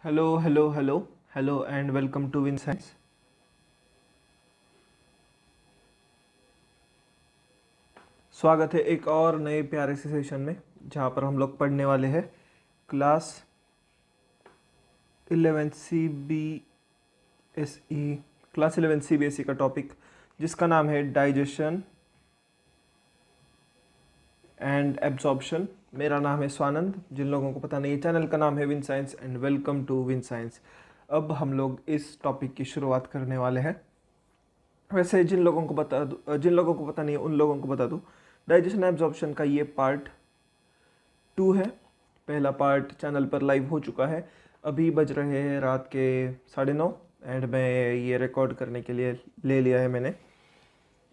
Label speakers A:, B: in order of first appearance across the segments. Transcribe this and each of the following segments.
A: Hello hello hello hello and welcome to Win Science. स्वागत है एक और नए प्यारे से सेशन में जहाँ पर हम लोग पढ़ने वाले हैं class 11 C B S E class 11 C B S E का टॉपिक जिसका नाम है डाइजेशन एंड एब्जॉर्प्शन। मेरा नाम है स्वानंद। जिन लोगों को पता नहीं है, चैनल का नाम है Win Science and welcome to Win Science. अब हम लोग इस टॉपिक की शुरुआत करने वाले हैं। वैसे जिन लोगों को पता नहीं है उन लोगों को बता दूं, डाइजेशन एब्जॉर्प्शन का ये पार्ट 2 है। पहला पार्ट चैनल पर लाइव हो चुका है। अभी बज रहे हैं रात के 9:30 एंड मैं ये रिकॉर्ड करने के लिए ले लिया है मैंने।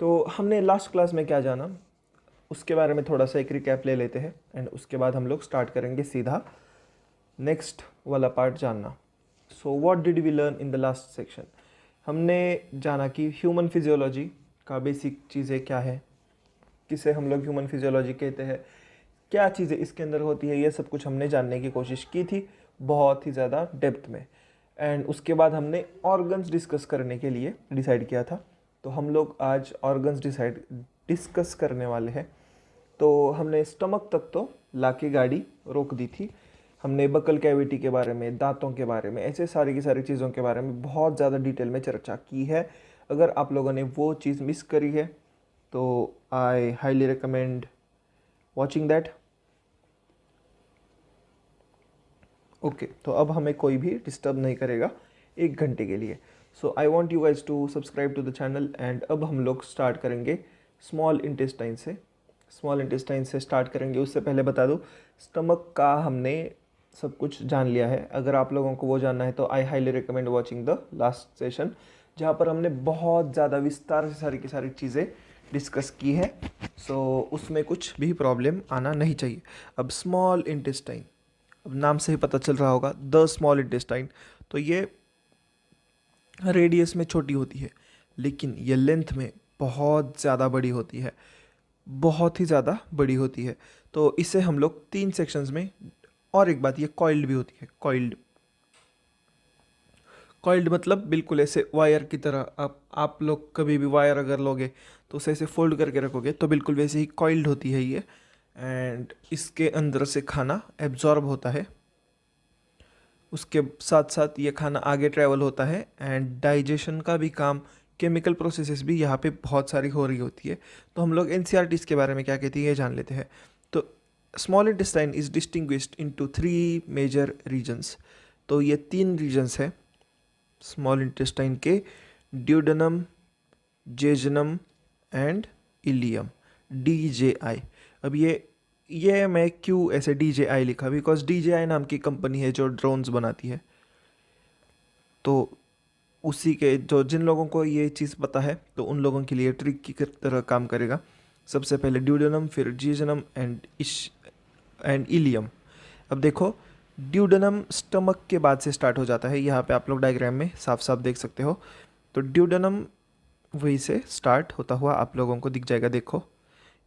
A: तो हमने लास्ट क्लास में क्या जाना उसके बारे में थोड़ा सा एक रिकैप ले लेते हैं एंड उसके बाद हम लोग स्टार्ट करेंगे सीधा नेक्स्ट वाला पार्ट जानना। So what did we learn in the last section. हमने जाना कि ह्यूमन फिजियोलॉजी का बेसिक चीज़ें क्या है, किसे हम लोग ह्यूमन फिजियोलॉजी कहते हैं, क्या चीज़ें इसके अंदर होती है, ये सब कुछ हमने जानने की कोशिश की थी बहुत ही ज़्यादा डेप्थ में। एंड उसके बाद हमने ऑर्गन्स डिस्कस करने के लिए डिसाइड किया था। तो हम लोग आज ऑर्गन्स डिस्कस करने वाले हैं। तो हमने स्टमक तक तो लाके गाड़ी रोक दी थी। हमने बकल कैविटी के बारे में, दांतों के बारे में, ऐसे सारी की सारी चीज़ों के बारे में बहुत ज़्यादा डिटेल में चर्चा की है। अगर आप लोगों ने वो चीज़ मिस करी है तो I highly recommend watching that. Okay, तो अब हमें कोई भी डिस्टर्ब नहीं करेगा 1 घंटे के लिए। So I want you guys to subscribe to the channel. And अब हम लोग स्टार्ट करेंगे स्मॉल इंटेस्टाइन से। स्मॉल इंटेस्टाइन से स्टार्ट करेंगे। उससे पहले बता दूँ, स्टमक का हमने सब कुछ जान लिया है। अगर आप लोगों को वो जानना है तो I highly recommend watching the last session, जहाँ पर हमने बहुत ज़्यादा विस्तार से सारी की सारी चीज़ें डिस्कस की है। सो उसमें कुछ भी प्रॉब्लम आना नहीं चाहिए। अब स्मॉल इंटेस्टाइन, अब नाम से ही पता चल रहा होगा द स्मॉल इंटेस्टाइन। तो ये रेडियस में छोटी होती है लेकिन ये लेंथ में बहुत ज़्यादा बड़ी होती है, बहुत ही ज़्यादा बड़ी होती है। तो इसे हम लोग 3 सेक्शंस में, और एक बात, ये कॉइल्ड भी होती है। कॉइल्ड कॉइल्ड मतलब बिल्कुल ऐसे वायर की तरह। आप लोग कभी भी वायर अगर लोगे तो उसे ऐसे फोल्ड करके रखोगे तो बिल्कुल वैसे ही कॉइल्ड होती है ये। एंड इसके अंदर से खाना एब्जॉर्ब होता है, उसके साथ साथ ये खाना आगे ट्रैवल होता है एंड डाइजेशन का भी काम, केमिकल प्रोसेसेस भी यहाँ पे बहुत सारी हो रही होती है। तो हम लोग एनसीईआरटी के बारे में क्या कहती है ये जान लेते हैं। तो small intestine is distinguished into 3 major regions. तो ये 3 रीजन्स है स्मॉल इंटेस्टाइन के: duodenum, jejunum and ileum. DJI। अब ये मैं क्यों ऐसे DJI लिखा, बिकॉज DJI नाम की कंपनी है जो ड्रोन्स बनाती है। तो उसी के जो जिन लोगों को ये चीज़ पता है तो उन लोगों के लिए ट्रिक की तरह काम करेगा। सबसे पहले ड्यूडेनम, फिर जीजनम एंड इलियम। अब देखो, ड्यूडेनम स्टमक के बाद से स्टार्ट हो जाता है। यहाँ पे आप लोग डायग्राम में साफ साफ देख सकते हो। तो ड्यूडेनम वहीं से स्टार्ट होता हुआ आप लोगों को दिख जाएगा। देखो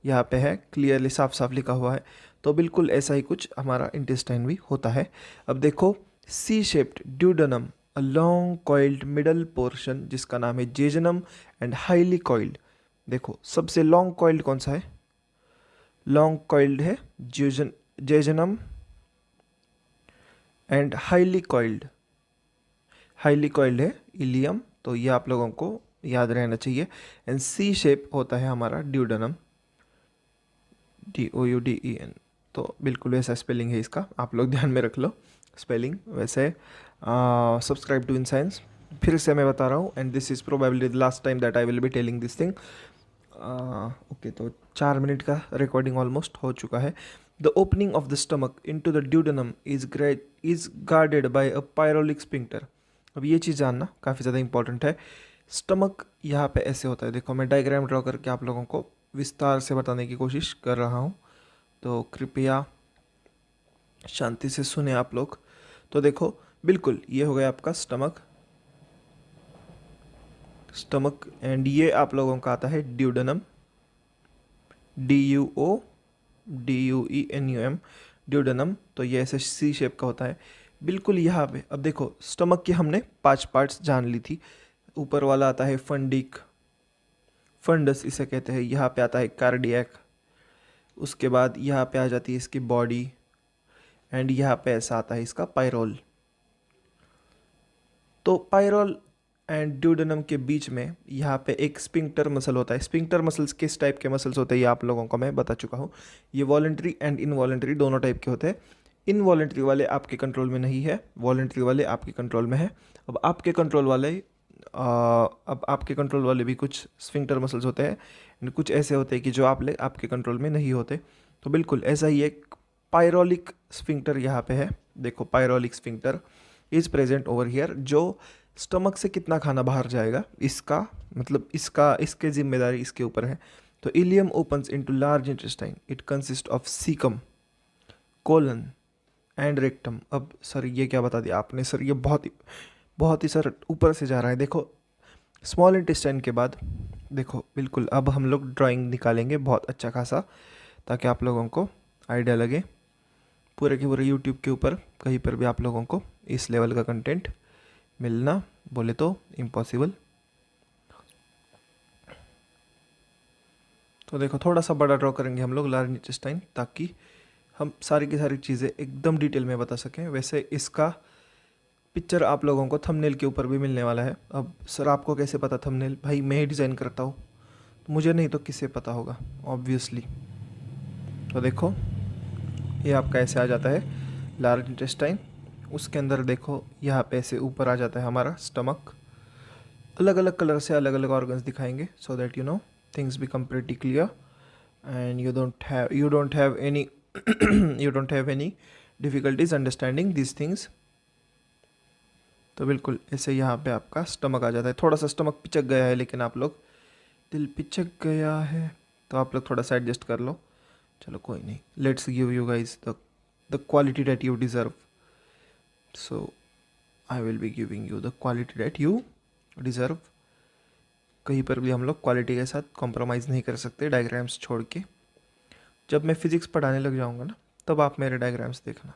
A: यहाँ पे है, क्लियरली साफ साफ लिखा हुआ है। तो बिल्कुल ऐसा ही कुछ हमारा इंटेस्टाइन भी होता है। अब देखो, C shaped duodenum, a long coiled middle portion जिसका नाम है जेजनम एंड हाईली कॉइल्ड। देखो सबसे लॉन्ग कॉइल्ड कौन सा है? लॉन्ग कॉइल्ड है जेजनम एंड हाईली कॉइल्ड है इलियम। तो ये आप लोगों को याद रहना चाहिए। एंड सी शेप होता है हमारा ड्यूडेनम, DOUDEN। तो बिल्कुल वैसा स्पेलिंग है इसका, आप लोग ध्यान में रख लो स्पेलिंग। वैसे सब्सक्राइब टू इन साइंस, फिर से मैं बता रहा हूँ, and this is probably the last time that I will be telling this thing. Okay, तो 4 मिनट का रिकॉर्डिंग ऑलमोस्ट हो चुका है। The opening of the stomach into the duodenum is guarded by a pyloric sphincter. अब ये चीज़ जानना काफ़ी ज़्यादा इंपॉर्टेंट है। स्टमक यहाँ पे ऐसे होता है। देखो मैं डायग्राम ड्रॉ करके आप लोगों को विस्तार से बताने की कोशिश कर रहा हूँ, तो कृपया शांति से सुने आप लोग। तो देखो बिल्कुल ये हो गया आपका स्टमक एंड ये आप लोगों का आता है ड्यूडेनम, DUODUENUM, ड्यूडेनम। तो ये ऐसे सी शेप का होता है। बिल्कुल यहाँ पे अब देखो, स्टमक के हमने 5 पार्ट्स जान ली थी। ऊपर वाला आता है फंडिक, फंडस इसे कहते हैं। यहाँ पे आता है कार्डियक, उसके बाद यहाँ पे आ जाती है इसकी बॉडी, एंड यहाँ पे ऐसा आता है इसका पायरोल। तो पायरोल एंड ड्यूडेनम के बीच में यहाँ पे एक स्पिंक्टर मसल होता है। स्पिंक्टर मसल्स किस टाइप के मसल्स होते हैं ये आप लोगों को मैं बता चुका हूँ। ये वॉलेंट्री एंड इनवॉलेंट्री दोनों टाइप के होते हैं। इनवॉलेंट्री वाले आपके कंट्रोल में नहीं है, वॉलेंट्री वाले आपके कंट्रोल में है। अब आपके कंट्रोल वाले भी कुछ स्फिंक्टर मसल्स होते हैं, and कुछ ऐसे होते हैं कि जो आपके कंट्रोल में नहीं होते। तो बिल्कुल ऐसा ही एक पायरोलिक स्फिंक्टर यहाँ पे है। देखो, pyloric sphincter is present over here, जो स्टमक से कितना खाना बाहर जाएगा इसका मतलब इसके जिम्मेदारी इसके ऊपर है। तो ileum opens into large intestine, it consist of caecum, colon and rectum. अब सर ये क्या बता दिया आपने सर, ये बहुत ही सर ऊपर से जा रहा है। देखो, स्मॉल इंटेस्टाइन के बाद देखो, बिल्कुल अब हम लोग ड्राइंग निकालेंगे बहुत अच्छा खासा, ताकि आप लोगों को आइडिया लगे। पूरे के पूरे यूट्यूब के ऊपर कहीं पर भी आप लोगों को इस लेवल का कंटेंट मिलना बोले तो इम्पॉसिबल। तो देखो, थोड़ा सा बड़ा ड्रॉ करेंगे हम लोग लार्ज इंटेस्टाइन, ताकि हम सारी की सारी चीज़ें एकदम डिटेल में बता सकें। वैसे इसका पिक्चर आप लोगों को थंबनेल के ऊपर भी मिलने वाला है। अब सर आपको कैसे पता थंबनेल? भाई मैं ही डिज़ाइन करता हूँ, तो मुझे नहीं तो किससे पता होगा, ऑब्वियसली। तो देखो, ये आपका ऐसे आ जाता है लार्ज इंटेस्टाइन। उसके अंदर देखो, यहाँ पे ऐसे ऊपर आ जाता है हमारा स्टमक। अलग अलग कलर से अलग अलग ऑर्गन्स दिखाएंगे, so that you know things become pretty clear and you don't have any difficulties understanding this things. तो बिल्कुल ऐसे यहाँ पे आपका स्टमक आ जाता है। थोड़ा सा स्टमक पिचक गया है, लेकिन आप लोग, दिल पिचक गया है तो आप लोग थोड़ा सा एडजस्ट कर लो, चलो कोई नहीं। Let's give you guys the quality that you deserve, so I will be giving you the quality that you deserve. कहीं पर भी हम लोग क्वालिटी के साथ कॉम्प्रोमाइज़ नहीं कर सकते डायग्राम्स छोड़ के। जब मैं फिज़िक्स पढ़ाने लग जाऊँगा ना, तब आप मेरे डायग्राम्स देखना।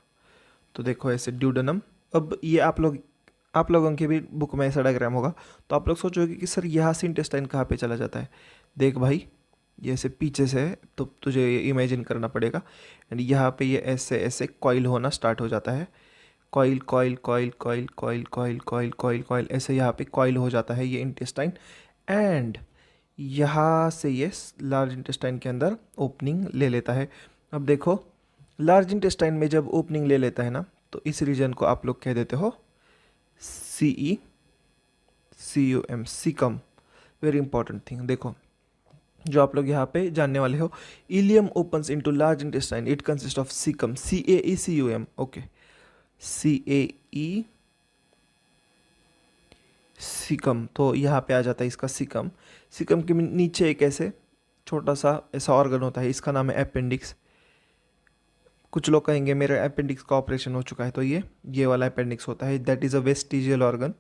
A: तो देखो ऐसे ड्यूडेनम, अब ये आप लोगों की भी बुक में ऐसा डायग्राम होगा, तो आप लोग सोचोगे कि सर यहाँ से इंटेस्टाइन कहाँ पे चला जाता है। देख भाई, ये ऐसे पीछे से है, तो तुझे ये इमेजिन करना पड़ेगा। एंड यहाँ पे ये ऐसे ऐसे कॉइल होना स्टार्ट हो जाता है। Coil coil coil coil coil coil coil coil coil, ऐसे यहाँ पे कॉइल हो जाता है ये इंटेस्टाइन। एंड यहाँ से ये लार्ज इंटेस्टाइन के अंदर ओपनिंग ले लेता है। अब देखो, लार्ज इंटेस्टाइन में जब ओपनिंग ले लेता है ना, तो इस रीजन को आप लोग कह देते हो CECUM, caecum. Very important thing. देखो, जो आप लोग यहाँ पे जानने वाले हो, ileum opens into large intestine, it consist of caecum, CAECUM, okay, CAE caecum. तो यहाँ पे आ जाता है इसका सीकम। सीकम के नीचे एक ऐसे छोटा सा ऐसा ऑर्गन होता है, इसका नाम है अपेंडिक्स। कुछ लोग कहेंगे मेरे अपेंडिक्स का ऑपरेशन हो चुका है, तो ये वाला अपेंडिक्स होता है, that is a vestigial organ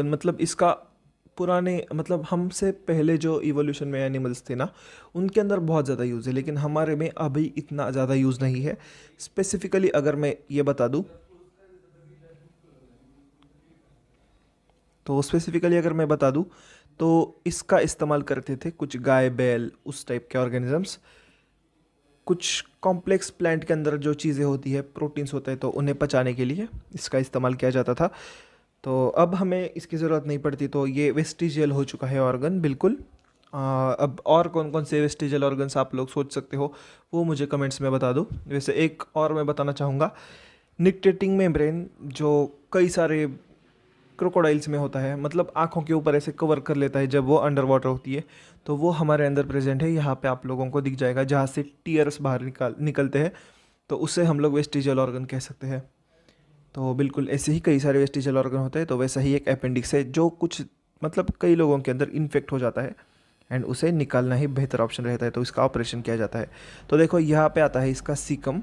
A: मतलब इसका पुराने मतलब हमसे पहले जो इवोल्यूशन में एनिमल्स थे ना, उनके अंदर बहुत ज़्यादा यूज़ है, लेकिन हमारे में अभी इतना ज़्यादा यूज़ नहीं है। स्पेसिफिकली अगर मैं ये बता दूँ तो इसका इस्तेमाल करते थे कुछ गाय बैल उस टाइप के ऑर्गेनिजम्स। कुछ कॉम्प्लेक्स प्लांट के अंदर जो चीज़ें होती है, प्रोटीन्स होते हैं, तो उन्हें पचाने के लिए इसका इस्तेमाल किया जाता था। तो अब हमें इसकी ज़रूरत नहीं पड़ती, तो ये वेस्टिजियल हो चुका है ऑर्गन बिल्कुल। अब और कौन कौन से वेस्टिजियल ऑर्गन्स आप लोग सोच सकते हो, वो मुझे कमेंट्स में बता दो। वैसे एक और मैं बताना चाहूँगा, निक्टेटिंग मेम्ब्रेन जो कई सारे क्रोकोडाइल्स में होता है, मतलब आँखों के ऊपर ऐसे कवर कर लेता है जब वो अंडर वाटर होती है, तो वो हमारे अंदर प्रेजेंट है। यहाँ पे आप लोगों को दिख जाएगा, जहाँ से टीयर्स बाहर निकलते हैं, तो उससे हम लोग वेस्टिजियल ऑर्गन कह सकते हैं। तो बिल्कुल ऐसे ही कई सारे वेस्टिजियल ऑर्गन होते हैं। तो वैसा ही एक अपेंडिक्स है, जो कुछ मतलब कई लोगों के अंदर इन्फेक्ट हो जाता है, एंड उसे निकालना ही बेहतर ऑप्शन रहता है, तो इसका ऑपरेशन किया जाता है। तो देखो यहाँ पे आता है इसका caecum.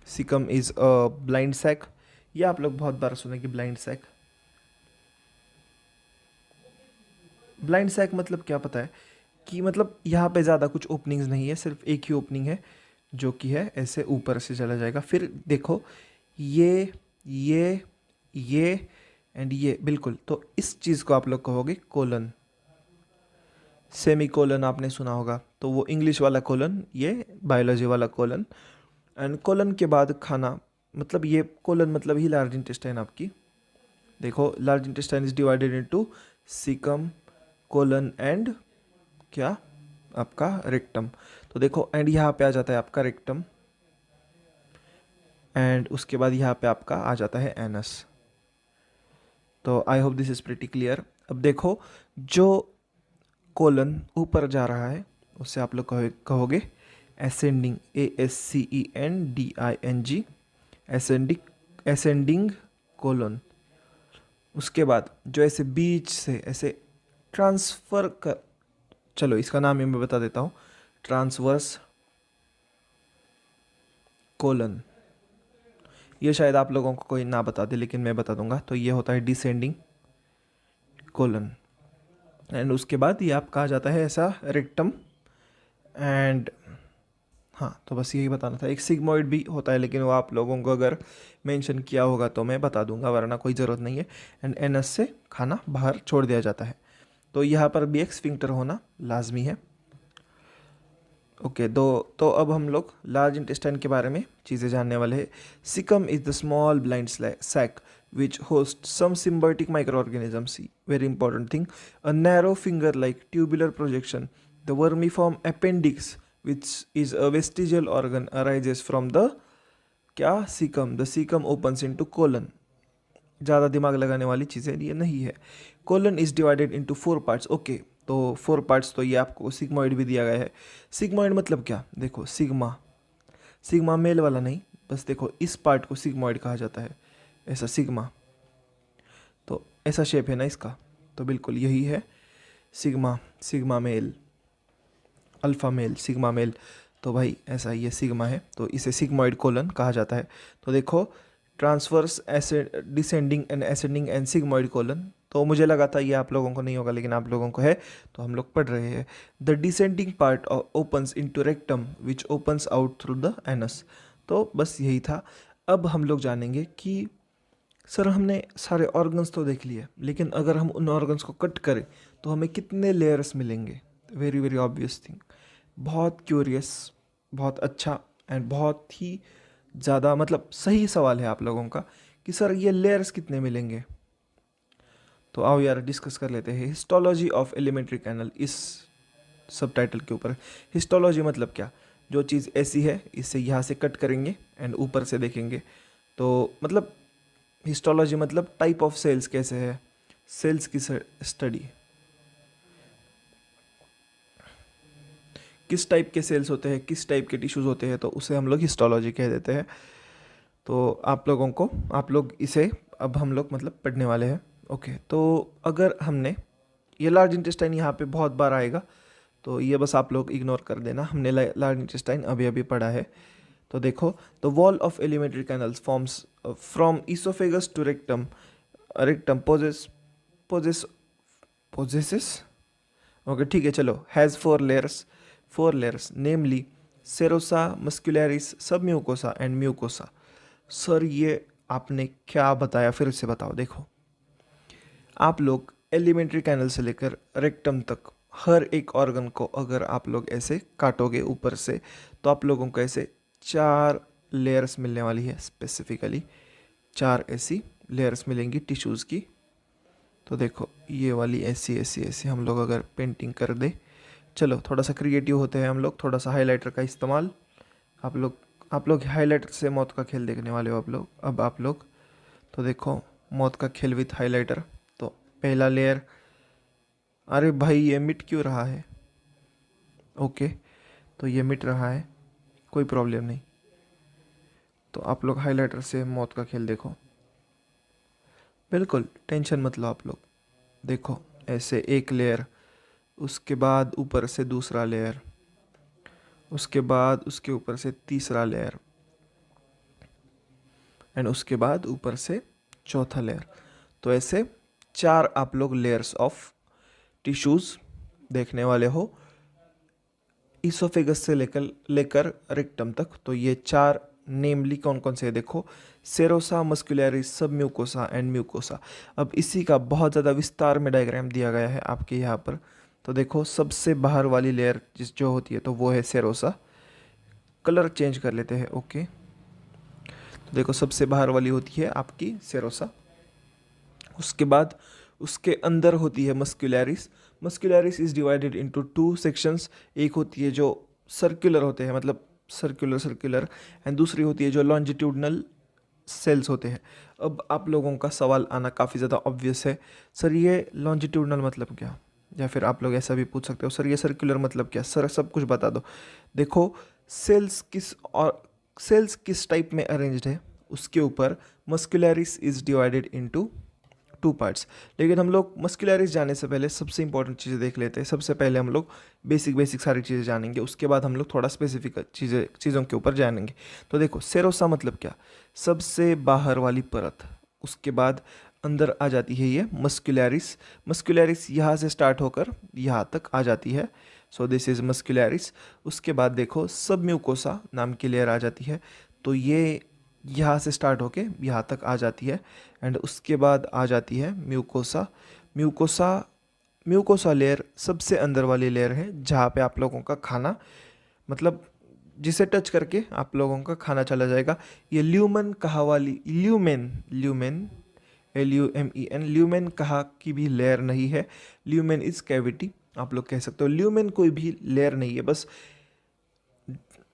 A: Caecum is a blind sac. ये आप लोग बहुत बार सुनेंगे ब्लाइंड सैक। ब्लाइंड सैक मतलब क्या पता है कि मतलब यहाँ पे ज़्यादा कुछ ओपनिंग्स नहीं है, सिर्फ एक ही ओपनिंग है, जो कि है ऐसे ऊपर से चला जाएगा। फिर देखो ये एंड ये, बिल्कुल। तो इस चीज़ को आप लोग कहोगे कोलन। सेमी कोलन आपने सुना होगा, तो वो इंग्लिश वाला कोलन, ये बायोलॉजी वाला कोलन। एंड कोलन के बाद खाना, मतलब ये कोलन मतलब ही लार्ज इंटेस्टाइन आपकी। देखो, large intestine is divided into caecum, colon and क्या आपका रेक्टम। तो देखो, एंड यहाँ पे आ जाता है आपका रेक्टम, एंड उसके बाद यहाँ पे आपका आ जाता है एनस। तो I hope this is pretty clear. अब देखो, जो कोलन ऊपर जा रहा है उससे आप लोग कहोगे एसेंडिंग, ASCENDING, एसेंडिंग कोलन। उसके बाद जो ऐसे बीच से ऐसे ट्रांसफ़र कर, चलो इसका नाम ही मैं बता देता हूँ, ट्रांसवर्स कोलन। ये शायद आप लोगों को कोई ना बता दे, लेकिन मैं बता दूंगा। तो ये होता है डिसेंडिंग कोलन, एंड उसके बाद ये आपका आ जाता है ऐसा रेक्टम। एंड हाँ, तो बस यही बताना था। एक सिग्मोइड भी होता है, लेकिन वो आप लोगों को अगर मेंशन किया होगा तो मैं बता दूंगा, वरना कोई ज़रूरत नहीं है। एंड एनस से खाना बाहर छोड़ दिया जाता है। तो यहाँ पर भी एक स्फिंक्टर होना लाजमी है। ओके, तो अब हम लोग लार्ज इंटेस्टाइन के बारे में चीज़ें जानने वाले हैं। Caecum is the small blind sac which hosts some symbiotic microorganisms. Very important thing. A narrow finger-like tubular projection, the vermiform appendix, which is a vestigial organ, arises from the क्या caecum. The caecum opens into colon. ज़्यादा दिमाग लगाने वाली चीज़ें ये नहीं है। Colon is divided into 4 parts. Okay, तो 4 पार्ट्स, तो ये आपको सिग्मॉइड भी दिया गया है। सिग्मॉइड मतलब क्या, देखो सिग्मा, सिग्मा मेल वाला नहीं, बस देखो इस पार्ट को सिग्मॉइड कहा जाता है, ऐसा सिग्मा। तो ऐसा शेप है ना इसका, तो बिल्कुल यही है sigma. Sigma male, alpha male, sigma male. तो भाई ऐसा ये सिग्मा है, तो इसे सिग्मॉइड कोलन कहा जाता है। तो देखो, transverse descending and ascending and sigmoid colon. तो मुझे लगा था ये आप लोगों को नहीं होगा, लेकिन आप लोगों को है, तो हम लोग पढ़ रहे हैं। The descending part opens into rectum which opens out through the anus. तो बस यही था। अब हम लोग जानेंगे कि सर हमने सारे ऑर्गन्स तो देख लिए, लेकिन अगर हम उन ऑर्गन्स को कट करें तो हमें कितने लेयर्स मिलेंगे। वेरी वेरी ऑब्वियस थिंग, बहुत क्यूरियस, बहुत अच्छा एंड बहुत ही ज़्यादा मतलब सही सवाल है आप लोगों का कि सर ये लेयर्स कितने मिलेंगे। तो आओ यार डिस्कस कर लेते हैं हिस्टोलॉजी ऑफ एलिमेंट्री कैनल इस सब टाइटल के ऊपर। हिस्टोलॉजी मतलब क्या, जो चीज़ ऐसी है इसे यहाँ से कट करेंगे एंड ऊपर से देखेंगे। तो मतलब हिस्टोलॉजी मतलब टाइप ऑफ सेल्स कैसे है, सेल्स की स्टडी, किस टाइप के सेल्स होते हैं, किस टाइप के टिश्यूज़ होते हैं, तो उसे हम लोग हिस्टोलॉजी कह देते हैं। तो आप लोग इसे अब हम लोग मतलब पढ़ने वाले हैं। ओके, तो अगर हमने ये लार्ज इंटेस्टाइन यहाँ पे बहुत बार आएगा, तो ये बस आप लोग इग्नोर कर देना, हमने लार्ज इंटेस्टाइन अभी अभी पढ़ा है। तो देखो, the wall of alimentary canals forms from oesophagus to rectum. Rectum possesses okay ठीक है, चलो, has 4 layers namely serosa, muscularis, sub mucosa and mucosa. Sir ये आपने क्या बताया, फिर से बताओ। देखो, आप लोग एलिमेंट्री कैनल से लेकर रेक्टम तक हर एक ऑर्गन को अगर आप लोग ऐसे काटोगे ऊपर से, तो आप लोगों को ऐसे 4 लेयर्स मिलने वाली है। स्पेसिफिकली 4 ऐसी लेयर्स मिलेंगी टिश्यूज़ की। तो देखो, ये वाली ऐसी हम लोग अगर पेंटिंग कर दे, चलो थोड़ा सा क्रिएटिव होते हैं हम लोग, थोड़ा सा हाइलाइटर का इस्तेमाल। आप लोग हाइलाइटर से मौत का खेल देखने वाले हो आप लोग। तो देखो, मौत का खेल विथ हाइलाइटर। तो पहला लेयर, अरे भाई ये मिट क्यों रहा है। ओके, तो ये मिट रहा है, कोई प्रॉब्लम नहीं। तो आप लोग हाइलाइटर से मौत का खेल देखो, बिल्कुल टेंशन मत लो आप लोग। देखो ऐसे एक लेयर, उसके बाद ऊपर से दूसरा लेयर, उसके बाद उसके ऊपर से तीसरा लेयर, एंड उसके बाद ऊपर से चौथा लेयर। तो ऐसे 4 आप लोग लेयर्स ऑफ टिश्यूज़ देखने वाले हो, इसोफेगस से लेकर रेक्टम तक। तो ये 4 नेमली कौन कौन से है देखो, serosa, muscularis, sub mucosa and mucosa. अब इसी का बहुत ज़्यादा विस्तार में डायग्राम दिया गया है आपके यहाँ पर। तो देखो सबसे बाहर वाली लेयर जो होती है तो वो है सेरोसा। कलर चेंज कर लेते हैं, ओके। तो देखो सबसे बाहर वाली होती है आपकी सेरोसा। उसके बाद उसके अंदर होती है muscularis. Muscularis is divided into 2 sections. एक होती है जो सर्कुलर होते हैं, मतलब सर्कुलर सर्कुलर, एंड दूसरी होती है जो लॉन्जिट्यूडनल सेल्स होते हैं। अब आप लोगों का सवाल आना काफ़ी ज़्यादा ऑब्वियस है, सर ये लॉन्जिट्यूडनल मतलब क्या, या फिर आप लोग ऐसा भी पूछ सकते हो सर ये सर्कुलर मतलब क्या। सर सब कुछ बता दो। देखो सेल्स किस टाइप में अरेंज्ड है उसके ऊपर muscularis is divided into 2 parts. लेकिन हम लोग मस्कुलरिस जाने से पहले सबसे इंपॉर्टेंट चीज़ें देख लेते हैं। सबसे पहले हम लोग बेसिक सारी चीज़ें जानेंगे, उसके बाद हम लोग थोड़ा स्पेसिफिक चीज़ों के ऊपर जानेंगे। तो देखो सेरोसा मतलब क्या, सबसे बाहर वाली परत। उसके बाद अंदर आ जाती है ये मस्कुलरिस। मस्कुलरिस यहाँ से स्टार्ट होकर यहाँ तक आ जाती है, सो दिस इज मस्कुलरिस। उसके बाद देखो सब म्यूकोसा नाम की लेयर आ जाती है, तो ये यहाँ से स्टार्ट होके यहाँ तक आ जाती है। एंड उसके बाद आ जाती है म्यूकोसा। म्यूकोसा म्यूकोसा लेयर सबसे अंदर वाली लेयर है जहाँ पे आप लोगों का खाना, मतलब जिसे टच करके आप लोगों का खाना चला जाएगा। ये ल्यूमन कहा वाली ल्यूमेन LUMEN ल्यूमेन कहा की भी लेयर नहीं है। ल्यूमेन इज कैविटी, आप लोग कह सकते हो। ल्यूमेन कोई भी लेयर नहीं है, बस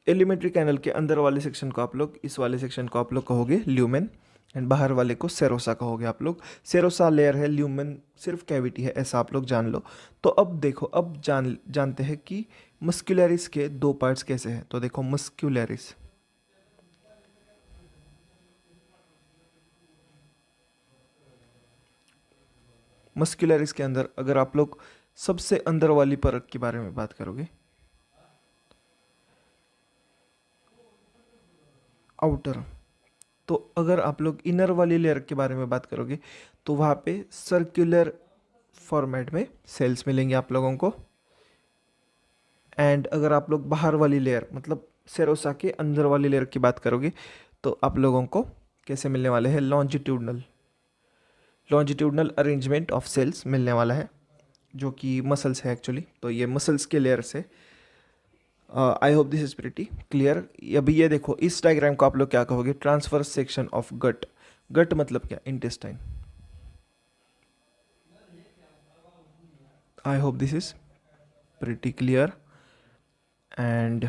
A: एलिमेंट्री कैनल के अंदर वाले सेक्शन को आप लोग, इस वाले सेक्शन को आप लोग कहोगे ल्यूमेन, एंड बाहर वाले को सेरोसा कहोगे आप लोग। सेरोसा लेयर है, ल्यूमेन सिर्फ कैविटी है, ऐसा आप लोग जान लो। तो अब देखो, अब जानते हैं कि मस्कुलरिस के 2 पार्ट्स कैसे हैं। तो देखो मस्कुलरिस के अंदर अगर आप लोग सबसे अंदर वाली परत के बारे में बात करोगे, आउटर, तो अगर आप लोग इनर वाली लेयर के बारे में बात करोगे तो वहाँ पे सर्कुलर फॉर्मेट में सेल्स मिलेंगे आप लोगों को। एंड अगर आप लोग बाहर वाली लेयर मतलब सेरोसा के अंदर वाली लेयर की बात करोगे तो आप लोगों को कैसे मिलने वाले हैं, लॉन्जिट्यूडनल अरेंजमेंट ऑफ सेल्स मिलने वाला है, जो कि मसल्स है एक्चुअली। तो ये मसल्स के लेयर से, I hope this is pretty clear. अभी ये देखो इस डायग्राम को आप लोग क्या कहोगे, ट्रांसफर सेक्शन ऑफ गट। गट मतलब क्या, intestine. I hope this is pretty clear. And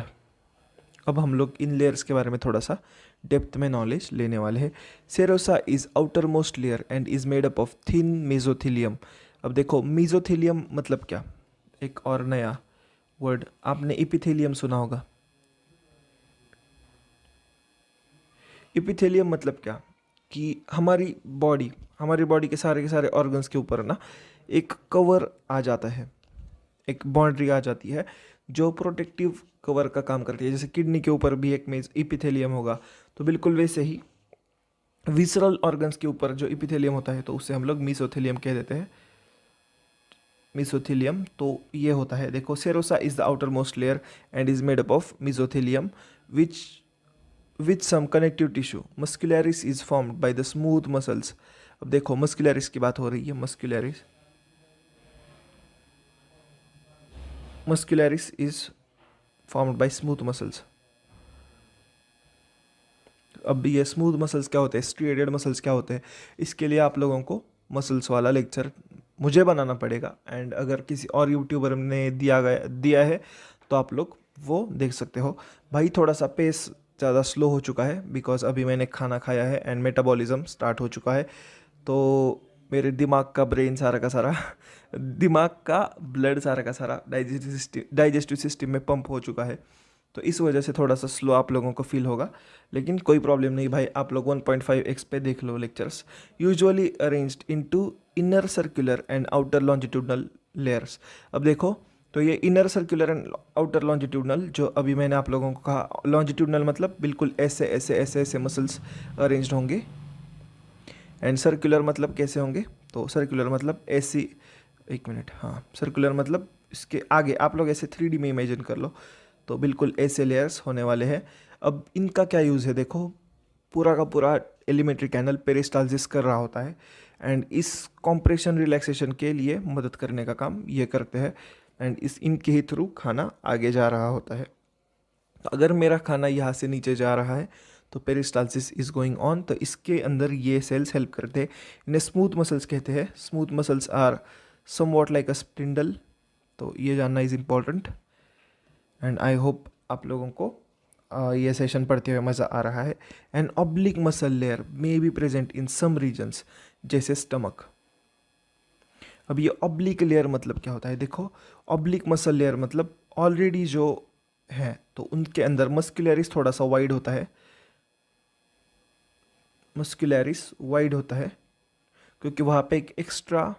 A: अब हम लोग इन लेयर्स के बारे में थोड़ा सा डेप्थ में नॉलेज लेने वाले हैं। Serosa is outermost layer and is made up of thin mesothelium. अब देखो मेसोथीलियम मतलब क्या, एक और नया वर्ड, आपने इपिथेलियम सुना होगा। इपिथेलियम मतलब क्या कि हमारी बॉडी के सारे ऑर्गन्स के ऊपर ना एक कवर आ जाता है, एक बाउंड्री आ जाती है जो प्रोटेक्टिव कवर का काम करती है। जैसे किडनी के ऊपर भी एक इपिथेलियम होगा, तो बिल्कुल वैसे ही विसरल ऑर्गन्स के ऊपर जो इपिथेलियम होता है तो उसे हम लोग मीसोथेलियम कह देते हैं, मीसोथेलियम। तो ये होता है, देखो serosa is the outermost layer and is made up of mesothelium which with some connective tissue. Muscularis is formed by the smooth muscles. अब देखो मस्कुलरिस की बात हो रही है, muscularis is formed by smooth muscles. अब ये smooth muscles क्या होते हैं, स्ट्रिएटेड मसल्स क्या होते हैं, इसके लिए आप लोगों को मसल्स वाला लेक्चर मुझे बनाना पड़ेगा। एंड अगर किसी और यूट्यूबर ने दिया है तो आप लोग वो देख सकते हो। भाई थोड़ा सा पेस ज़्यादा स्लो हो चुका है बिकॉज अभी मैंने खाना खाया है एंड मेटाबॉलिज्म स्टार्ट हो चुका है, तो मेरे दिमाग का ब्लड सारा का सारा डाइजेस्टिव सिस्टम में पंप हो चुका है, तो इस वजह से थोड़ा सा स्लो आप लोगों को फील होगा। लेकिन कोई प्रॉब्लम नहीं भाई, आप लोग 1.5x पे देख लो lectures. Usually arranged into inner circular and outer longitudinal layers. अब देखो तो ये inner circular and outer longitudinal, जो अभी मैंने आप लोगों को कहा, लॉन्जिट्यूडनल मतलब बिल्कुल ऐसे मसल्स अरेंज्ड होंगे, एंड सर्कुलर मतलब कैसे होंगे, तो सर्कुलर मतलब ऐसी, एक मिनट, हाँ सर्कुलर मतलब इसके आगे आप लोग ऐसे 3D में इमेजिन कर लो, तो बिल्कुल ऐसे लेयर्स होने वाले हैं। अब इनका क्या यूज़ है, देखो पूरा का पूरा एलिमेंट्री कैनल पेरिस्टालसिस कर रहा होता है एंड इस कॉम्प्रेशन रिलैक्सेशन के लिए मदद करने का काम ये करते हैं एंड इस इनके ही थ्रू खाना आगे जा रहा होता है। तो अगर मेरा खाना यहाँ से नीचे जा रहा है तो पेरिस्टालसिस इज गोइंग ऑन, तो इसके अंदर ये सेल्स हेल्प करते हैं। इन्हें स्मूथ मसल्स कहते हैं। Smooth muscles are somewhat like a spindle, तो ये जानना is important and I hope आप लोगों को ये सेशन पढ़ते हुए मज़ा आ रहा है। And oblique muscle layer may be present in some regions जैसे स्टमक। अब ये ऑब्लिक लेयर मतलब क्या होता है, देखो ऑब्लिक मसल लेयर मतलब ऑलरेडी जो है तो उनके अंदर मस्कुलरिस थोड़ा सा वाइड होता है, मस्कुलरिस वाइड होता है क्योंकि वहाँ पे एक एक्स्ट्रा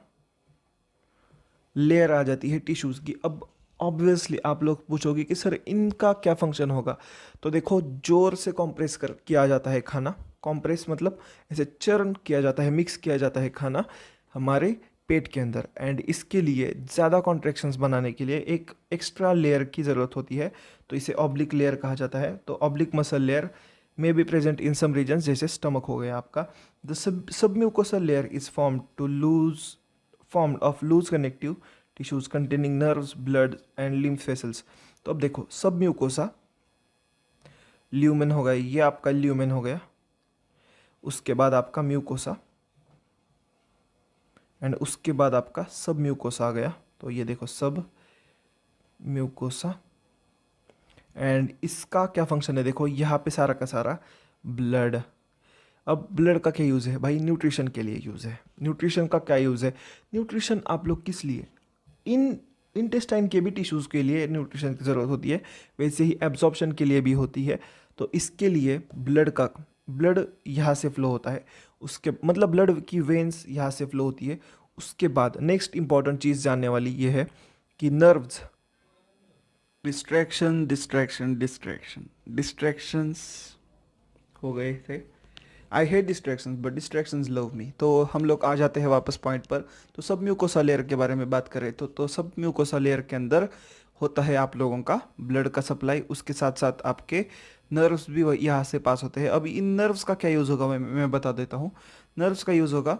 A: लेयर आ जाती है टिश्यूज़ की। अब ऑब्वियसली आप लोग पूछोगे कि सर इनका क्या फंक्शन होगा, तो देखो जोर से कंप्रेस कर किया जाता है खाना। कंप्रेस मतलब ऐसे चर्न किया जाता है, मिक्स किया जाता है खाना हमारे पेट के अंदर एंड इसके लिए ज़्यादा कॉन्ट्रैक्शंस बनाने के लिए एक एक्स्ट्रा लेयर की ज़रूरत होती है, तो इसे ऑब्लिक लेयर कहा जाता है। तो oblique muscle layer may be present in some regions जैसे स्टमक हो गया आपका। The submucosal layer is formed of loose connective tissues containing nerves, blood and lymph vessels. तो अब देखो सब म्यूकोसा, ल्यूमेन हो गया, ये आपका ल्यूमेन हो गया, उसके बाद आपका म्यूकोसा एंड उसके बाद आपका सब म्यूकोसा आ गया। तो ये देखो सब म्यूकोसा एंड इसका क्या फंक्शन है, देखो यहाँ पे सारा का सारा ब्लड। अब ब्लड का क्या यूज़ है भाई, न्यूट्रिशन के लिए यूज़ है। न्यूट्रिशन का क्या यूज़ है, न्यूट्रिशन आप लोग किस लिए, इन इंटेस्टाइन के भी टिश्यूज़ के लिए न्यूट्रिशन की ज़रूरत होती है, वैसे ही एब्जॉर्प्शन के लिए भी होती है। तो इसके लिए ब्लड यहाँ से फ्लो होता है, उसके मतलब ब्लड की वेन्स यहाँ से फ्लो होती है। उसके बाद नेक्स्ट इंपॉर्टेंट चीज़ जानने वाली ये है कि nerves,
B: distraction distraction distraction distractions हो गए थे। I hate distractions but distractions love me. तो हम लोग आ जाते हैं वापस पॉइंट पर। तो सब म्यूकोसा लेयर के बारे में बात करें तो सब म्यूकोसा लेयर के अंदर होता है आप लोगों का ब्लड का सप्लाई, उसके साथ साथ आपके नर्व्स भी यहाँ से पास होते हैं। अब इन नर्व्स का क्या यूज़ होगा मैं बता देता हूँ। नर्व्स का यूज़ होगा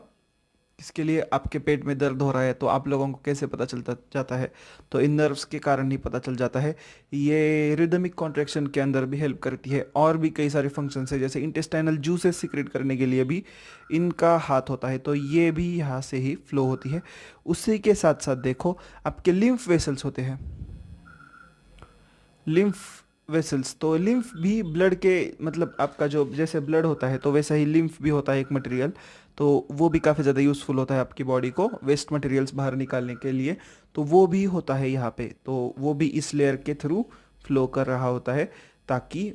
B: इसके लिए, आपके पेट में दर्द हो रहा है तो आप लोगों को कैसे पता चलता जाता है, तो इन नर्व्स के कारण ही पता चल जाता है। ये रिदमिक कॉन्ट्रैक्शन के अंदर भी हेल्प करती है और भी कई सारे फंक्शंस है, जैसे इंटेस्टाइनल जूसेस सिक्रेट करने के लिए भी इनका हाथ होता है, तो ये भी यहाँ से ही फ्लो होती है। उसी के साथ साथ देखो आपके लिम्फ वेसल्स होते हैं, लिम्फ वेसल्स। तो लिम्फ भी ब्लड के मतलब आपका जो जैसे ब्लड होता है तो वैसा ही लिम्फ भी होता है एक मटेरियल, तो वो भी काफ़ी ज़्यादा यूज़फुल होता है आपकी बॉडी को वेस्ट मटेरियल्स बाहर निकालने के लिए। तो वो भी होता है यहाँ पे, तो वो भी इस लेयर के थ्रू फ्लो कर रहा होता है ताकि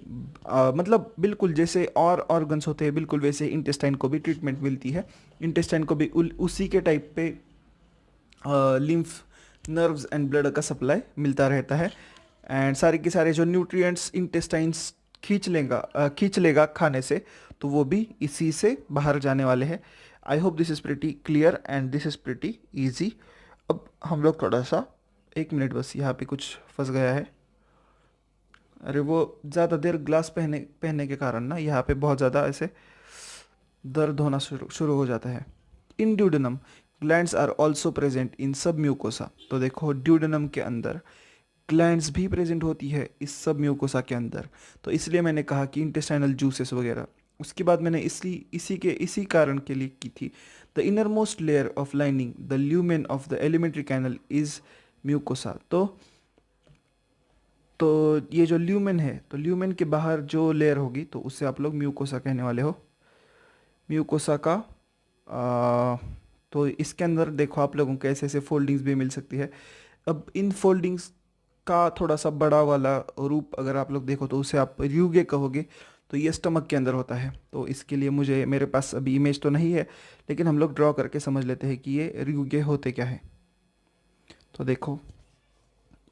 B: मतलब बिल्कुल जैसे और ऑर्गन्स होते हैं बिल्कुल वैसे इंटेस्टाइन को भी ट्रीटमेंट मिलती है। इंटेस्टाइन को भी उसी के टाइप पे लिम्फ, नर्व्स एंड ब्लड का सप्लाई मिलता रहता है एंड सारे के सारे जो न्यूट्रिएंट्स इंटेस्टाइन्स खींच लेगा खाने से, तो वो भी इसी से बाहर जाने वाले हैं। I hope this is pretty clear and this is pretty easy. अब हम लोग थोड़ा सा, एक मिनट बस, यहाँ पे कुछ फंस गया है। अरे वो ज़्यादा देर ग्लास पहनने के कारण ना यहाँ पे बहुत ज़्यादा ऐसे दर्द होना शुरू हो जाता है। In duodenum glands are also present in submucosa. तो देखो ड्यूडेनम के अंदर ग्लैंड्स भी प्रेजेंट होती है इस सब म्यूकोसा के अंदर, तो इसलिए मैंने कहा कि इंटेस्टाइनल जूसेस वगैरह। उसके बाद मैंने इसी कारण के लिए की थी। The innermost layer of lining the lumen of the alimentary canal is mucosa. तो ये जो ल्यूमेन है, तो ल्यूमेन के बाहर जो लेयर होगी तो उससे आप लोग म्यूकोसा कहने वाले हो। म्यूकोसा का तो इसके अंदर देखो आप लोगों को ऐसे ऐसे फोल्डिंग्स भी मिल सकती है। अब इन फोल्डिंग्स का थोड़ा सा बड़ा वाला रूप अगर आप लोग देखो तो उसे आप र्यूगे कहोगे, तो ये स्टमक के अंदर होता है। तो इसके लिए मेरे पास अभी इमेज तो नहीं है, लेकिन हम लोग ड्रॉ करके समझ लेते हैं कि ये र्यूगे होते क्या है। तो देखो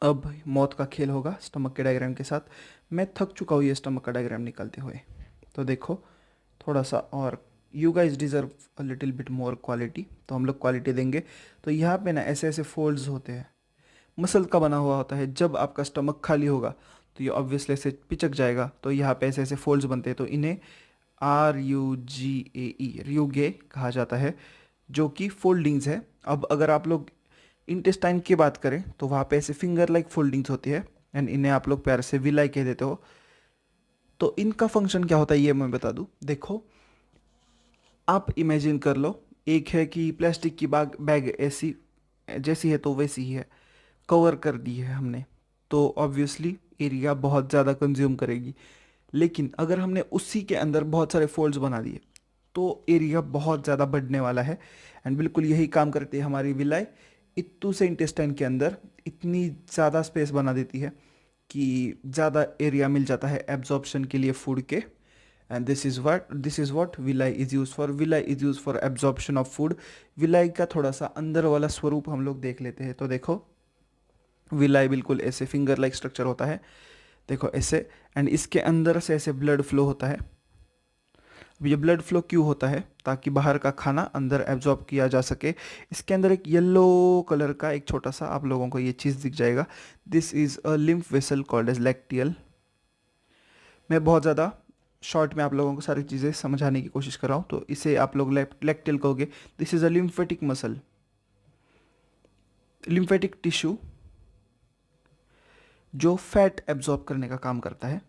B: अब मौत का खेल होगा स्टमक के डायग्राम के साथ। मैं थक चुका हूँ ये स्टमक का डायग्राम निकालते हुए। तो देखो थोड़ा सा और, you guys deserve a little bit more quality, तो हम लोग क्वालिटी देंगे। तो यहाँ पे ना ऐसे ऐसे फोल्ड्स होते हैं, मसल का बना हुआ होता है। जब आपका स्टमक खाली होगा तो ये ऑब्वियसली ऐसे पिचक जाएगा, तो यहाँ पे ऐसे ऐसे फोल्ड्स बनते हैं, तो इन्हें RUGAE RUGE कहा जाता है, जो कि फोल्डिंग्स है। अब अगर आप लोग इंटेस्टाइन की बात करें तो वहाँ पे ऐसे फिंगर लाइक फोल्डिंग्स होती है, एंड इन्हें आप लोग प्यार से विलाई कह देते हो। तो इनका फंक्शन क्या होता है ये मैं बता दूं। देखो, आप इमेजिन कर लो, एक है कि प्लास्टिक की बैग ऐसी जैसी है तो वैसी ही है, कवर कर दी है हमने, तो ऑब्वियसली एरिया बहुत ज़्यादा कंज्यूम करेगी। लेकिन अगर हमने उसी के अंदर बहुत सारे फोल्ड्स बना दिए तो एरिया बहुत ज़्यादा बढ़ने वाला है। एंड बिल्कुल यही काम करती है हमारी विलाई, इत्तू से इंटेस्टाइन के अंदर इतनी ज़्यादा स्पेस बना देती है कि ज़्यादा एरिया मिल जाता है एब्जॉर्प्शन के लिए फूड के। And this is what villi is use for. Villi is use for absorption of food. Villi का थोड़ा सा अंदर वाला स्वरूप हम लोग देख लेते हैं। तो देखो, विलाई बिल्कुल ऐसे फिंगर लाइक स्ट्रक्चर होता है, देखो ऐसे, एंड इसके अंदर से ऐसे ब्लड फ्लो होता है। अब ये ब्लड फ्लो क्यों होता है? ताकि बाहर का खाना अंदर एब्जॉर्ब किया जा सके। इसके अंदर एक येलो कलर का एक छोटा सा आप लोगों को ये चीज़ दिख जाएगा। This is a lymph vessel called as lacteal. मैं बहुत ज़्यादा शॉर्ट में आप लोगों को सारी चीज़ें समझाने की कोशिश कर रहा हूँ, तो इसे आप लोग लैक्टियल कहोगे। This is a lymphatic muscle, lymphatic tissue जो फैट एब्जॉर्ब करने का काम करता है।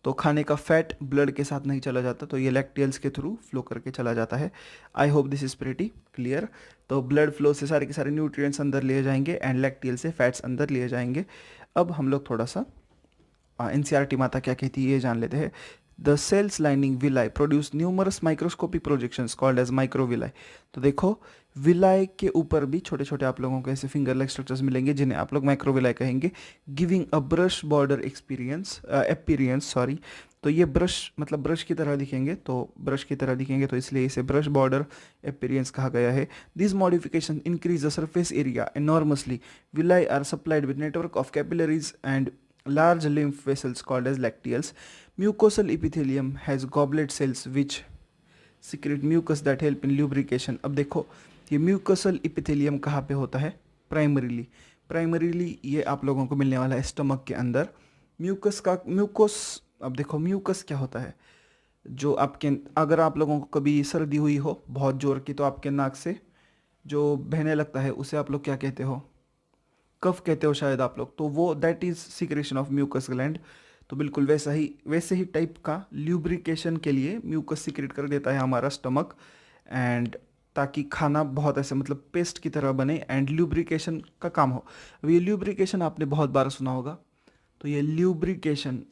B: तो खाने का फैट ब्लड के साथ नहीं चला जाता, तो ये लैक्टियल्स के थ्रू फ्लो करके चला जाता है। I hope this is pretty clear. तो ब्लड फ्लो से सारे के सारे न्यूट्रिएंट्स अंदर लिए जाएंगे एंड लैक्टियल से फैट्स अंदर लिए जाएंगे। अब हम लोग थोड़ा सा एनसीईआरटी माता क्या कहती है ये जान लेते हैं। The cells lining villi produce numerous microscopic projections called as microvilli. तो देखो, विलाई के ऊपर भी छोटे छोटे आप लोगों को ऐसे फिंगर लाइक स्ट्रक्चर्स मिलेंगे जिन्हें आप लोग माइक्रोविलाई कहेंगे, giving a brush border appearance sorry. तो ये ब्रश मतलब ब्रश की तरह दिखेंगे, तो ब्रश की तरह दिखेंगे तो इसलिए इसे ब्रश बॉर्डर अपीरियंस कहा गया है। This modification increase the surface area enormously. Villi are supplied with network of capillaries and large lymph vessels called as lacteals. Mucosal epithelium has goblet cells which secrete mucus that help in lubrication. अब देखो, ये म्यूकसल epithelium कहाँ पे होता है? Primarily ये आप लोगों को मिलने वाला है स्टमक के अंदर। म्यूकस अब देखो, म्यूकस क्या होता है? जो आपके, अगर आप लोगों को कभी सर्दी हुई हो बहुत जोर की, तो आपके नाक से जो बहने लगता है उसे आप लोग क्या कहते हो? कफ कहते हो शायद आप लोग। तो वो that is secretion of mucus gland. तो बिल्कुल वैसे ही टाइप का ल्यूब्रिकेशन के लिए म्यूकस सिक्रेट कर देता है हमारा स्टमक, एंड ताकि खाना बहुत ऐसे मतलब पेस्ट की तरह बने एंड ल्यूब्रिकेशन का काम हो। अब ये ल्यूब्रिकेशन आपने बहुत बार सुना होगा, तो ये ल्यूब्रिकेशन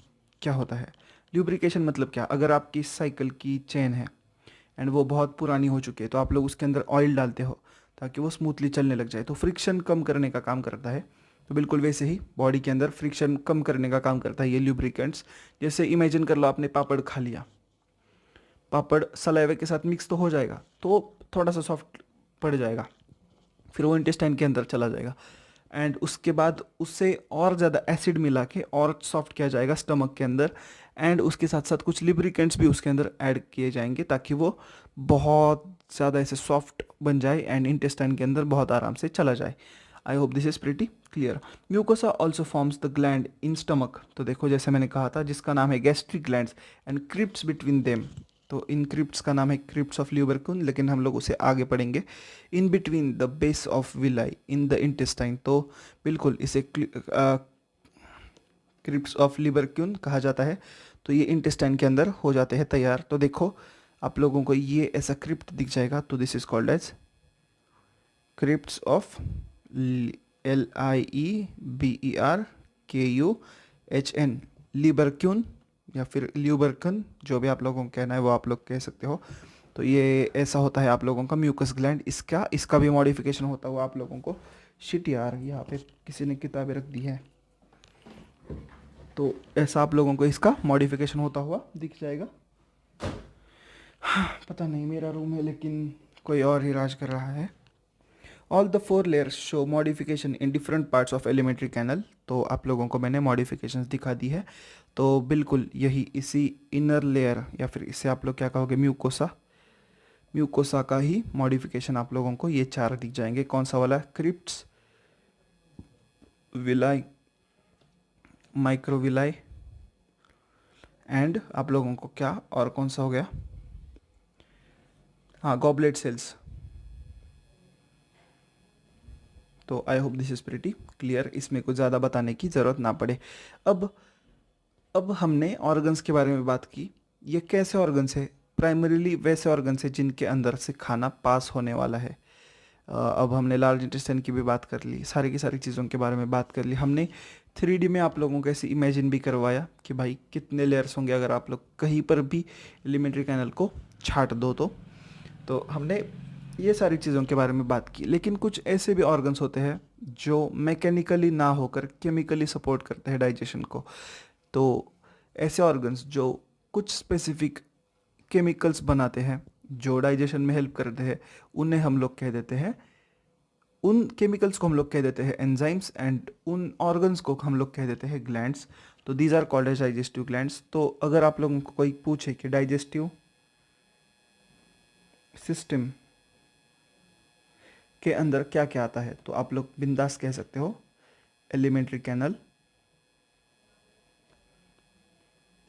B: क्या होता है? ल्यूब्रिकेशन मतलब क्या? अगर आपकी साइकिल की चेन है एंड वो बहुत पुरानी हो चुकी है, तो आप लोग उसके अंदर ऑयल डालते हो ताकि वो स्मूथली चलने लग जाए, तो फ्रिक्शन कम करने का काम करता है। तो बिल्कुल वैसे ही बॉडी के अंदर फ्रिक्शन कम करने का काम करता है ये ल्यूब्रिकेंट्स। जैसे इमेजिन कर लो, आपने पापड़ खा लिया, पापड़ सलाइवे के साथ मिक्स तो हो जाएगा, तो थोड़ा सा सॉफ्ट पड़ जाएगा, फिर वो इंटेस्टाइन के अंदर चला जाएगा, एंड उसके बाद उससे और ज़्यादा एसिड मिला के और सॉफ्ट किया जाएगा स्टमक के अंदर, एंड उसके साथ साथ कुछ लिब्रिकेंट्स भी उसके अंदर ऐड किए जाएंगे ताकि वो बहुत ज़्यादा ऐसे सॉफ्ट बन जाए एंड इंटेस्टाइन के अंदर बहुत आराम से चला जाए। I hope this is pretty clear. Mucosa also forms the gland in stomach. तो देखो, जैसे मैंने कहा था, जिसका नाम है gastric glands and crypts between them. तो इन क्रिप्ट्स का नाम है क्रिप्ट्स ऑफ ल्यूबरकुन, लेकिन हम लोग उसे आगे पढ़ेंगे। In between the base of villi in the intestine. तो बिल्कुल इसे क्रिप्ट्स ऑफ ल्यूबरकुन कहा जाता है। तो ये इंटेस्टाइन के अंदर हो जाते हैं तैयार। तो देखो, आप लोगों को ये ऐसा क्रिप्ट दिख जाएगा, तो this is called as crypts of LIEBERKUHN, Lieberkuhn या फिर ल्यूबरकन, जो भी आप लोगों को कहना है वो आप लोग कह सकते हो। तो ये ऐसा होता है आप लोगों का म्यूकस ग्लैंड। इसका भी मॉडिफिकेशन होता हुआ आप लोगों को, शिट यार यहाँ पे किसी ने किताबें रख दी हैं, तो ऐसा आप लोगों को इसका मॉडिफिकेशन होता हुआ दिख जाएगा। पता नहीं मेरा रूम है लेकिन कोई और ही राज कर रहा है। All the 4 layers show modification in different parts of alimentary canal. तो आप लोगों को मैंने मॉडिफिकेशंस दिखा दी है। तो बिल्कुल यही इसी इनर लेयर या फिर इसे आप लोग क्या कहोगे, म्यूकोसा का ही मॉडिफिकेशन आप लोगों को ये 4 दिख जाएंगे। कौन सा वाला? क्रिप्ट्स, विलाई, माइक्रोविलाई एंड आप लोगों को क्या और कौन सा हो गया, हाँ गॉबलेट सेल्स। तो I hope this is pretty clear, इसमें कुछ ज़्यादा बताने की ज़रूरत ना पड़े। अब हमने ऑर्गन्स के बारे में बात की। ये कैसे ऑर्गन्स है? प्राइमरीली वैसे ऑर्गन्स है जिनके अंदर से खाना पास होने वाला है। अब हमने लार्ज इंटेस्टाइन की भी बात कर ली, सारी की सारी चीज़ों के बारे में बात कर ली हमने। 3D में आप लोगों को ऐसे इमेजिन भी करवाया कि भाई कितने लेयर्स होंगे अगर आप लोग कहीं पर भी एलिमेंट्री कैनल को छाट दो तो हमने ये सारी चीज़ों के बारे में बात की। लेकिन कुछ ऐसे भी ऑर्गन्स होते हैं जो मैकेनिकली ना होकर केमिकली सपोर्ट करते हैं डाइजेशन को। तो ऐसे ऑर्गन्स जो कुछ स्पेसिफिक केमिकल्स बनाते हैं जो डाइजेशन में हेल्प करते हैं, उन्हें हम लोग कह देते हैं, उन केमिकल्स को हम लोग कह देते हैं एंजाइम्स, एंड उन ऑर्गन्स को हम लोग कह देते हैं ग्लैंड्स। तो these are called as digestive glands. तो अगर आप लोगों को कोई पूछे कि डाइजेस्टिव सिस्टम के अंदर क्या क्या आता है, तो आप लोग बिंदास कह सकते हो एलिमेंट्री कैनल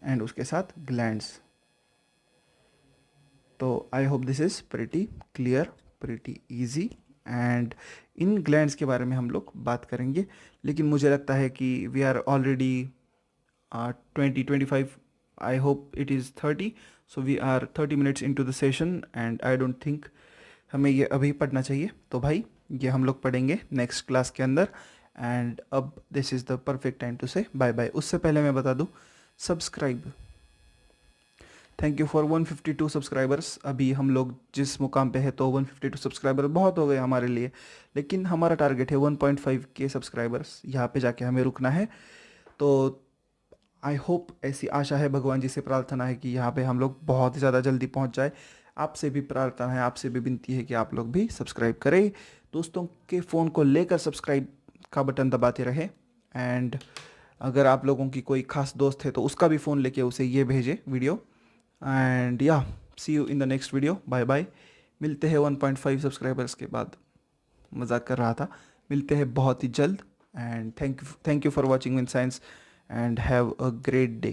B: एंड उसके साथ ग्लैंड्स। तो I hope this is pretty clear, pretty easy. And in glands के बारे में हम लोग बात करेंगे, लेकिन मुझे लगता है कि we are already 20-25, I hope it is 30, so we are 30 minutes into the session and I don't think हमें ये अभी पढ़ना चाहिए। तो भाई ये हम लोग पढ़ेंगे नेक्स्ट क्लास के अंदर। एंड अब this is the perfect time to say bye bye. उससे पहले मैं बता दूँ, subscribe, thank you for 152 subscribers. अभी हम लोग जिस मुकाम पे है तो 152 सब्सक्राइबर बहुत हो गए हमारे लिए, लेकिन हमारा टारगेट है 1.5 के सब्सक्राइबर्स, यहाँ पे जाके हमें रुकना है। तो आई होप, ऐसी आशा है, भगवान जी से प्रार्थना है कि यहाँ पे हम लोग बहुत ही ज़्यादा जल्दी पहुँच जाए। आपसे भी प्रार्थना है, आपसे भी विनती है कि आप लोग भी सब्सक्राइब करें, दोस्तों के फ़ोन को लेकर सब्सक्राइब का बटन दबाते रहे। एंड अगर आप लोगों की कोई खास दोस्त है तो उसका भी फ़ोन लेके उसे ये भेजे video. And yeah see you in the next video, bye bye. मिलते हैं 1.5 सब्सक्राइबर्स के बाद, मजाक कर रहा था, मिलते हैं बहुत ही जल्द। And thank you for watching win Science and have a great day.